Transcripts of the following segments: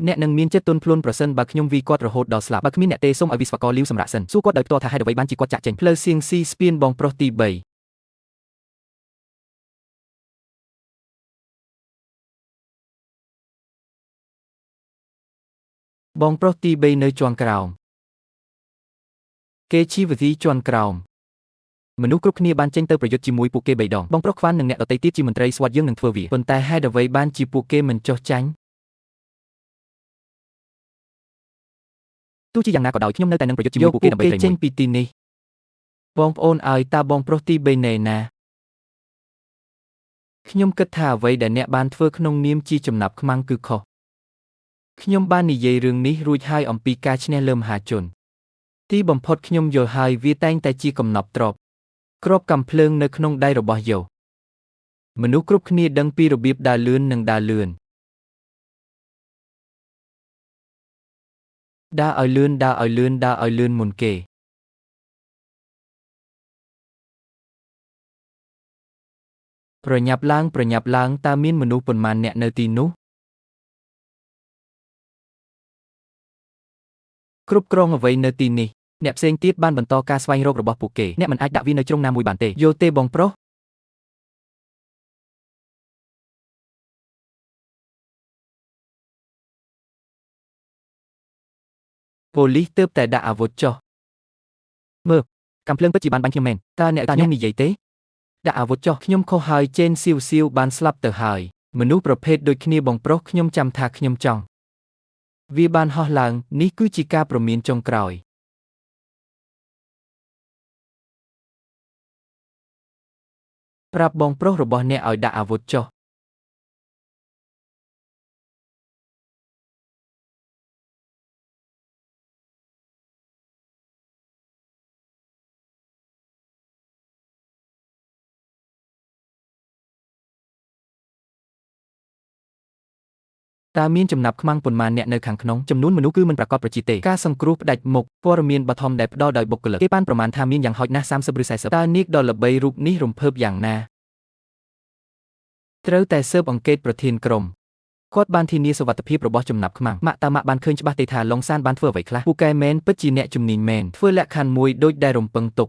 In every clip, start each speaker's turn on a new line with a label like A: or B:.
A: អ្នកនឹងមានចិត្តទន់ភ្លន់ប្រសិនបើខ្ញុំវាយគាត់រហូតដល់ស្លាប់បើគ្មានអ្នកទេសូមឲ្យវិស្វករលាវសម្រាប់សិនសួរគាត់ដោយផ្ទាល់ថាហេតុអ្វីបានជាគាត់ចាក់ចេញផ្លូវសៀងស៊ីស្ពានបងប្រុសទី3បងប្រុសទី3នៅជាន់ក្រោមគេជីវវិធីជាន់ក្រោមមនុស្សគ្រប់គ្នាបានចេញទៅប្រយុទ្ធជាមួយពួកគេ3ដងបងប្រុសខ្វាន់និងអ្នកដទៃទៀតជាមន្ត្រីស្វាត់យើងនឹងធ្វើវាប៉ុន្តែហេតុអ្វីបានជាពួកគេមិនចុះចាញ់ទោះជាយ៉ាងណាក៏ដោយខ្ញុំនៅតែនឹងប្រយុទ្ធជាមួយពួកគេដើម្បីចេញពីទីនេះបងប្អូនឲ្យតាបងប្រុសទី3ណែណាខ្ញុំគិតថាអ្វីដែលអ្នកបានធ្វើក្នុងនាមជាចំណាប់ខ្មាំងគឺខុសខ្ញុំបាននិយាយរឿងនេះរួចហើយអំពីការឈ្នះលើមហាជនទីបំផុតខ្ញុំយល់ហើយវាតែងតែជាកំណប់ទ្របគ្រាប់កាំភ្លើងនៅក្នុងដៃរបស់យោមនុស្សគ្រប់គ្នាដឹងពីរបៀបដើរលឿននិងដើរលឿនដើរឲ្យលឿនដើរឲ្យលឿនដើរឲ្យលឿនមុនគេប្រញាប់ឡើងតើមានមនុស្សប៉ុន្មានអ្នកនៅទីនោះគ្រប់គ្រងអ្វីនៅទីនេះអ្នកផ្សេងទៀតបានបន្តការស្វែងរករបស់ពួកគេអ្នកមិនអាចដាក់វានៅជ្រុងណាមួយបានទេយល់ទេបងប្រុសប៉ូលីសទើបតែដាក់អាវុធចុះមើលកាំភ្លើងពិតជាបានបាញ់ខ្ញុំមែនតើអ្នកខ្ញុំនិយាយទេដាក់អាវុធចុះខ្ញុំខុសហើយចេនស៊ីវបានស្លាប់ទៅហើយមនុស្សប្រភេទដូចគ្នាបងប្រុសខ្ញុំចាំថាខ្ញុំចង់វាបានហោះឡើងនេះគឺជាការព្រមានចុងក្រោយប្រាប់បងប្រុសរបស់អ្នកឲ្យដាក់អាវុធចុះតើមានចំណាប់ខ្មាំងប៉ុន្មានអ្នកនៅខាងក្នុងចំនួនមនុស្សគឺមិនប្រកបប្រជាទេការសង្គ្រោះផ្ដាច់មុខព័ត៌មានបឋមដែលផ្ដល់ដោយបុគ្គលិកគេបានប្រមាណថាមានយ៉ាងហោចណាស់30ឬ40តើនាគដ៏ល្បីរូបនេះរំភើបយ៉ាងណាត្រូវតែស៊ើបអង្កេតប្រធានក្រុមគាត់បានធានាសុវត្ថិភាពរបស់ចំណាប់ខ្មាំងម៉ាក់បានឃើញច្បាស់ទេថាឡុងសានបានធ្វើអ្វីខ្លះពូកែមែនពិតជាអ្នកជំនាញមែនធ្វើលក្ខខណ្ឌមួយដូចដែលរំពឹងទុក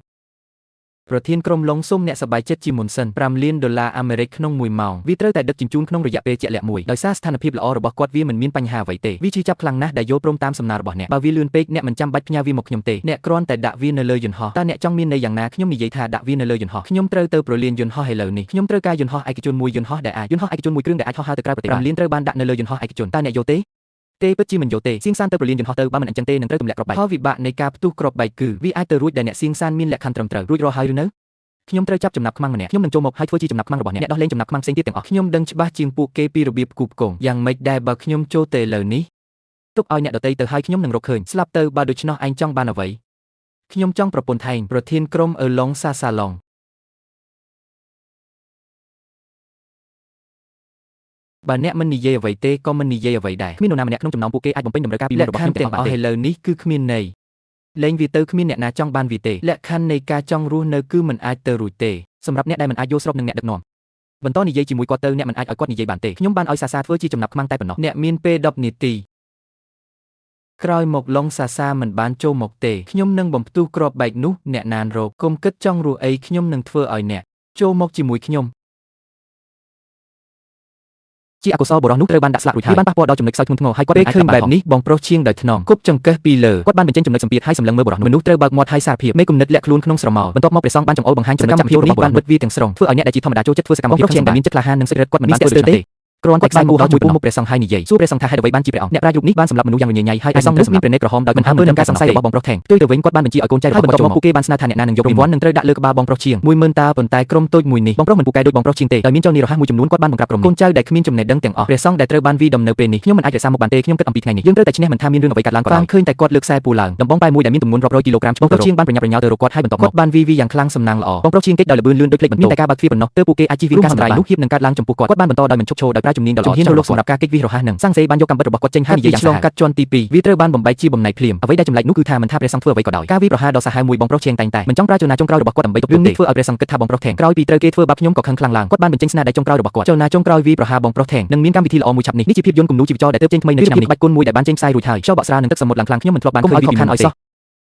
A: ប្រធានក្រុមឡុងសុំអ្នកសប្បាយចិត្តជាមុនសិន$5 លានអាមេរិកក្នុង1ម៉ោងវាត្រូវតែដឹកជញ្ជូនក្នុងរយៈពេលជាក់លាក់មួយដោយសារស្ថានភាពល្អរបស់គាត់វាមិនមានបញ្ហាអ្វីទេវាជឿចាប់ខ្លាំងណាស់ដែលយល់ព្រមតាមសំណើរបស់អ្នកបើវាលឿនពេកអ្នកមិនចាំបាច់ផ្ញើវាមកខ្ញុំទេអ្នកគ្រាន់តែដាក់វានៅលើយន្តហោះតើអ្នកចង់មានន័យយ៉ាងណាខ្ញុំនិយាយថាដាក់វានៅលើយន្តហោះខ្ញុំត្រូវទៅប្រលានយន្តហោះឥឡូវនេះខ្ញុំត្រូវការយន្តហោះឯកជនមួយយន្តហោះឯកជនមួយគ្រឿងដែលអាចហោះហើរទៅក្រៅប្រទេស$5 លានត្រូវបានដាក់នៅលើយន្តហោះឯកជនតើអ្នកយល់ទេពិតជាមិនយល់ទេសៀងសានទៅប្រលានយន្តហោះទៅបើមិនអញ្ចឹងទេនឹងត្រូវទម្លាក់គ្រាប់បែកផលវិបាកនៃការផ្ទុះគ្រាប់បែកគឺវាអាចទៅរួចដែលអ្នកសៀងសានមានលក្ខខណ្ឌត្រឹមត្រូវរួចរាល់ហើយឬនៅខ្ញុំត្រូវចាប់ចំណាប់ខ្មាំងម្នាក់ខ្ញុំនឹងចូលមកហើយធ្វើជាចំណាប់ខ្មាំងរបស់អ្នកដោះលែងចំណាប់ខ្មាំងផ្សេងទៀតទាំងអស់ខ្ញុំដឹងច្បាស់ជាងពួកគេពីរបៀបផ្គូផ្គងយ៉ាងម៉េចដែរបើខ្ញុំចូលទៅឥឡូវនេះទុកឲ្យអ្នកដទៃទៅហើយខ្ញុំនឹងរកឃើញស្លាប់ទៅបើដូច្នោះឯងចង់បានអ្វីខ្ញុំចង់ប្រពន្ធថែងប្រធានក្រុមអឺឡុងសាឡុងបើអ្នកមិននិយាយអ្វីទេក៏មិននិយាយអ្វីដែរគ្មាននរណាម្នាក់ក្នុងចំណោមពួកគេអាចបំពេញតម្រូវការពីលក្ខខណ្ឌទាំងអស់ឥឡូវនេះគឺគ្មានន័យលែងវាទៅគ្មានអ្នកណាចង់បានវាទេលក្ខខណ្ឌនៃការចង់រស់នៅគឺមិនអាចទៅរួចទេសម្រាប់អ្នកដែលមិនអាចយល់ស្របនឹងអ្នកដឹកនាំបន្តនិយាយជាមួយគាត់ទៅអ្នកមិនអាចឲ្យគាត់និយាយបានទេខ្ញុំបានឲ្យសាធ្វើជាចំណាប់ខ្មាំងតែប៉ុណ្ណោះអ្នកមានពេល10នាទីក្រោយមកឡុងសាមិនបានចូលមកទេខ្ញុំនឹងបំផ្ទុះគ្រាប់បែកនោះអ្នកណានរកកុំគិតចង់រស់អីខ្ញុំនឹងធ្វើឲ្យអ្នកចូលមកជាមួយខ្ញុំជាអកុសលបុរសនោះត្រូវបានដាក់ស្លាប់រួចហើយបានប៉ះពាល់ដល់ចំណុចខ្សោយធ្ងន់ធ្ងរហើយគាត់ពេលឃើញបែបនេះបងប្រុសឈៀងដោយថ្នមគប់ចង្កឹះពីលើគាត់បានបញ្ចេញចំណុចសម្ពាធហើយសម្លឹងមើលបុរសមនុស្សត្រូវបើកមាត់ហើយសារភាពមេគំនិតលាក់ខ្លួនក្នុងស្រមោលបន្ទាប់មកព្រះសង្ឃបានចង្អុលបង្ហាញចំណុចចាប់ភាពនេះបានបិទវាទាំងស្រុងធ្វើឲ្យអ្នកដែលជាធម្មតាចូលចិត្តធ្វើសកម្មភាពខ្ញុំដែលមានចិត្តក្លាហាននិងសិទ្ធិគាត់មិនបានធ្វើដូចនោះទេគ្រាន់តែខ្សែមូដល់ជួយពុះមុខព្រះសង្ឃហើយនិយាយសួរព្រះសង្ឃថាហេតុអ្វីបានជាព្រះអង្គអ្នកប្រាជ្ញរូបនេះបានសម្លាប់មនុស្សយ៉ាងញញៃហើយព្រះសង្ឃនោះមានព្រះនេត្រក្រហមដោយមិនអំពើនឹងការសង្ស័យរបស់បងប្រុសថេងផ្ទុយទៅវិញគាត់បានបញ្ជាឲ្យកូនចៅរបស់ចូលមកពួកគេបានស្នើថាអ្នកណានឹងយករង្វាន់នឹងត្រូវដាក់លើក្បាលបងប្រុសឈៀង10000តាប៉ុន្តែក្រុមតូចមួយនេះបងប្រុសមិនពូកែដូចបងប្រុសឈៀងទេដោយមានចលនារហ័សមួយចំនួនគាត់បានបង្ក្រាបក្រុមកូនចៅដែលគ្មានចំណេះដឹងទាំងអស់ព្រះសង្ឃដែលត្រូវបានវាដំនៅពេលនេះខ្ញុំមិនអាចរក្សាមុខបានទេខ្ញុំគិតអំពីថ្ងៃនេះយើងត្រូវតែឈ្នះមិនថាមានរឿងអ្វីកើតឡើងក៏ដោយឃើញតែគាត់លើកខ្សែពូឡើងដំបងប៉ែមួយដែលមានទម្ងន់រាប់រយគីឡូក្រាមបងប្រុសឈៀងបានប្រញាប់ប្រញាល់ទៅរកគាត់ហើយបន្ទាប់មកគាត់បានវាយ៉ាងខ្លាំងសំណាងល្អបងប្រុសឈៀងគេចដោយល្បឿនលឿនដូចភ្លេចបន្ទោមានតែការបើកទ្វារប៉ុណ្ណោះទើបពួកគេអាចជិះវាការសម្រាយនោះហៀបនឹងកើតឡើងចំពោះគាត់បានបន្តដោយមិនឈប់ឈរដោយ ប្រើជំនាញដ៏ល្អជំហានចូលសម្រាប់ការកិច្ចវិរោះនឹងសាំងសេបានយកកម្មបត្តិរបស់គាត់ចេញហើយនិយាយយ៉ាងឆ្លងកាត់ជាន់ទី2វាត្រូវបានបំបែកជាបំណែកភ្លាមអ្វីដែលចម្លែកនោះគឺថាមិនថាព្រះសង្ឃធ្វើអ្វីក៏ដោយការវិប្រហារដ៏សាហាវមួយបងប្រុសឈៀងតែងតែមិនចង់ប្រើចលនាចុងក្រោយរបស់គាត់ដើម្បីទប់ទល់នេះធ្វើឲ្យព្រះសង្ឃគិតថាបងប្រុសថេងក្រោយពីត្រូវគេធ្វើបាបខ្ញុំក៏ខឹងខ្លាំងឡើងគាត់បានបញ្ចេញស្នាដៃចុងក្រោយរបស់គាត់ចលនាចុងក្រោយវិប្រហារបងប្រុសថេងនឹងមានកម្មវិធីល្អមួយឆាប់នេះជាភាពយន្តគំនូរជីវចលដែលទើបចេញថ្មីនៅឆ្នាំនេះក្បាច់គុណមួយដែលបានចេញផ្សាយរួចហើយខ្យល់បក់ស្រានិងទឹកសមុទ្រឡើងខ្លាំងខ្ញុំមិនធ្លាប់បានឃើញវាពីមុនឲ្យសោះ